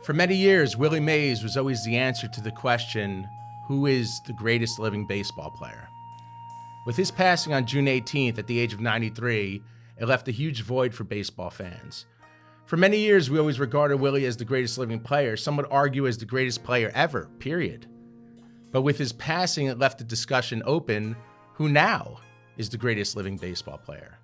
For many years, Willie Mays was always the answer to the question, who is the greatest living baseball player? With his passing on June 18th at the age of 93, it left a huge void for baseball fans. For many years, we always regarded Willie as the greatest living player. Some would argue as the greatest player ever, period. But with his passing, it left the discussion open, who now is the greatest living baseball player?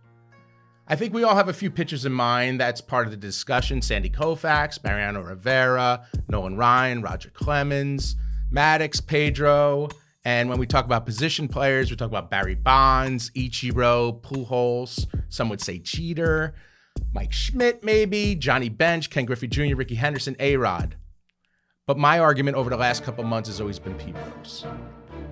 I think we all have a few pitchers in mind that's part of the discussion. Sandy Koufax, Mariano Rivera, Nolan Ryan, Roger Clemens, Maddox, Pedro. And when we talk about position players, we talk about Barry Bonds, Ichiro, Pujols, some would say Jeter, Mike Schmidt maybe, Johnny Bench, Ken Griffey Jr., Ricky Henderson, A-Rod. But my argument over the last couple months has always been Pete Rose.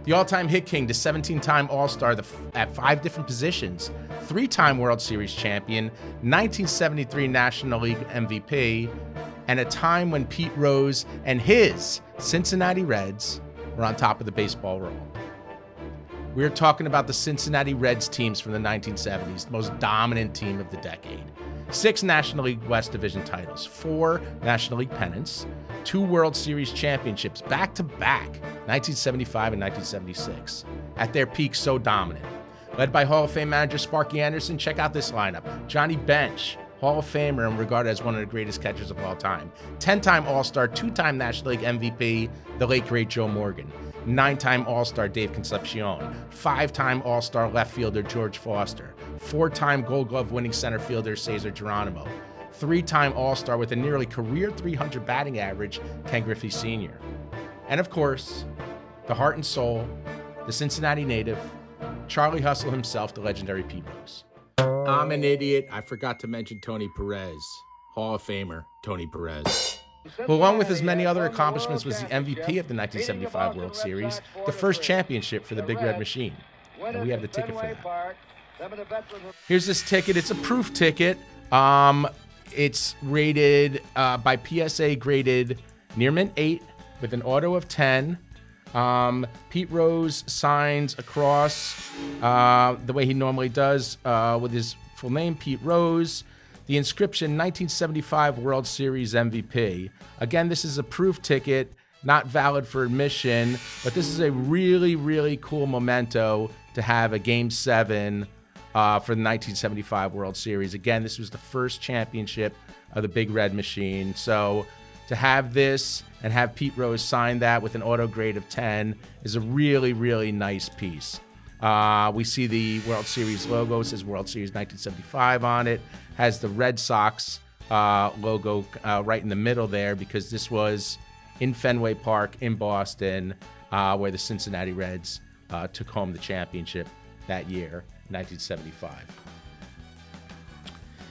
The all-time hit king, the 17-time All-Star at 5 different positions, 3-time World Series champion, 1973 National League MVP, and a time when Pete Rose and his Cincinnati Reds were on top of the baseball world. We're talking about the Cincinnati Reds teams from the 1970s, the most dominant team of the decade. 6 National League West Division titles, 4 National League pennants, 2 World Series championships back-to-back, 1975 and 1976. At their peak, so dominant. Led by Hall of Fame manager Sparky Anderson, check out this lineup. Johnny Bench, Hall of Famer and regarded as one of the greatest catchers of all time. 10-time All-Star, 2-time National League MVP, the late great Joe Morgan. 9-time All-Star Dave Concepcion. 5-time All-Star left fielder George Foster. 4-time Gold Glove winning center fielder Cesar Geronimo. 3-time All-Star with a nearly career 300 batting average, Ken Griffey Sr. And of course, the heart and soul, the Cincinnati native, Charlie Hustle himself, the legendary Pete Rose. I'm an idiot. I forgot to mention Tony Perez, Hall of Famer Tony Perez, who along with his many other accomplishments was the MVP of the 1975 World Series, the first championship for the Big Red Machine. And we have the ticket for that. Here's this ticket. It's a proof ticket. It's rated by PSA, graded near mint 8 with an auto of 10. Pete Rose signs across the way he normally does with his full name, Pete Rose. The inscription, 1975 World Series MVP. Again, this is a proof ticket, not valid for admission, but this is a really, really cool memento to have a Game 7 for the 1975 World Series. Again, this was the first championship of the Big Red Machine. So to have this and have Pete Rose sign that with an auto grade of 10 is a really, really nice piece. We see the World Series logo. It says World Series 1975 on it. Has the Red Sox logo right in the middle there because this was in Fenway Park in Boston where the Cincinnati Reds took home the championship that year, 1975.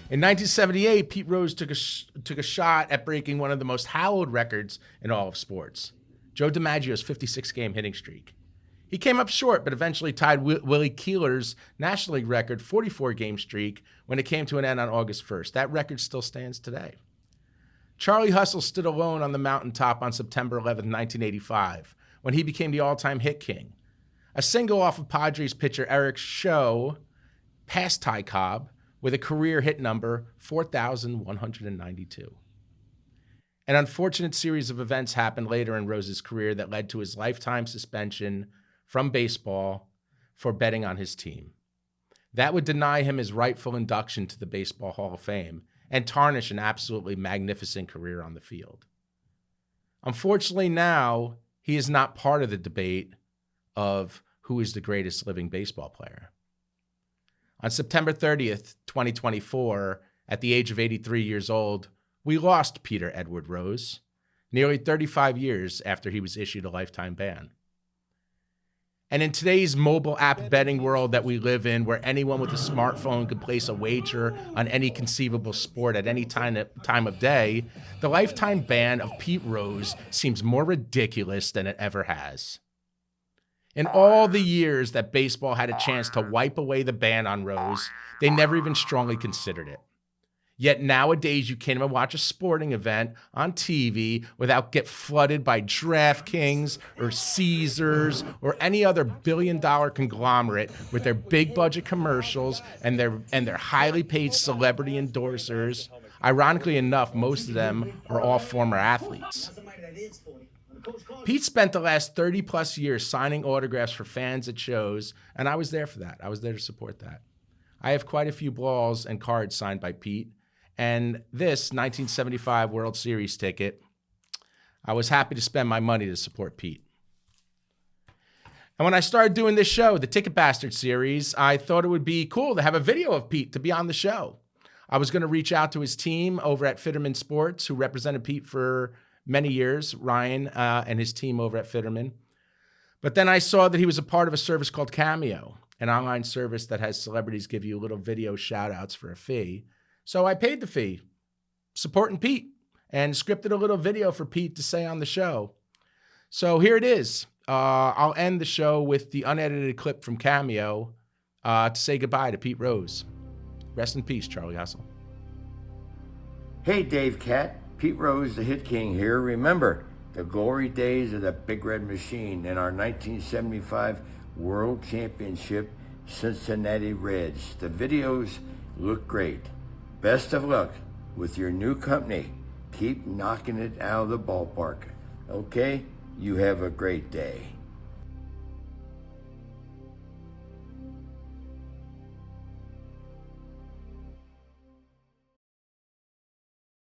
In 1978, Pete Rose took a shot at breaking one of the most hallowed records in all of sports, Joe DiMaggio's 56-game hitting streak. He came up short, but eventually tied Willie Keeler's National League record 44-game streak when it came to an end on August 1st. That record still stands today. Charlie Hustle stood alone on the mountaintop on September 11, 1985, when he became the all-time hit king. A single off of Padres pitcher Eric Show passed Ty Cobb with a career hit number 4,192. An unfortunate series of events happened later in Rose's career that led to his lifetime suspension from baseball for betting on his team. That would deny him his rightful induction to the Baseball Hall of Fame and tarnish an absolutely magnificent career on the field. Unfortunately, now he is not part of the debate of who is the greatest living baseball player. On September 30th, 2024, at the age of 83 years old, we lost Peter Edward Rose, nearly 35 years after he was issued a lifetime ban. And in today's mobile app betting world that we live in, where anyone with a smartphone could place a wager on any conceivable sport at any time of day, the lifetime ban of Pete Rose seems more ridiculous than it ever has. In all the years that baseball had a chance to wipe away the ban on Rose, they never even strongly considered it. Yet nowadays, you can't even watch a sporting event on TV without get flooded by DraftKings or Caesars or any other billion-dollar conglomerate with their big-budget commercials and their highly paid celebrity endorsers. Ironically enough, most of them are all former athletes. Pete spent the last 30 plus years signing autographs for fans at shows, and I was there for that. I was there to support that. I have quite a few balls and cards signed by Pete, and this 1975 World Series ticket, I was happy to spend my money to support Pete. And when I started doing this show, the Ticket Bastard series, I thought it would be cool to have a video of Pete to be on the show. I was going to reach out to his team over at Fitterman Sports, who represented Pete for many years, Ryan and his team over at Fitterman. But then I saw that he was a part of a service called Cameo, an online service that has celebrities give you little video shout outs for a fee. So I paid the fee, supporting Pete, and scripted a little video for Pete to say on the show. So here it is. I'll end the show with the unedited clip from Cameo to say goodbye to Pete Rose. Rest in peace, Charlie Hustle. Hey, Dave Cat. Pete Rose, the Hit King here. Remember the glory days of the Big Red Machine and our 1975 World Championship Cincinnati Reds. The videos look great. Best of luck with your new company. Keep knocking it out of the ballpark. Okay? You have a great day.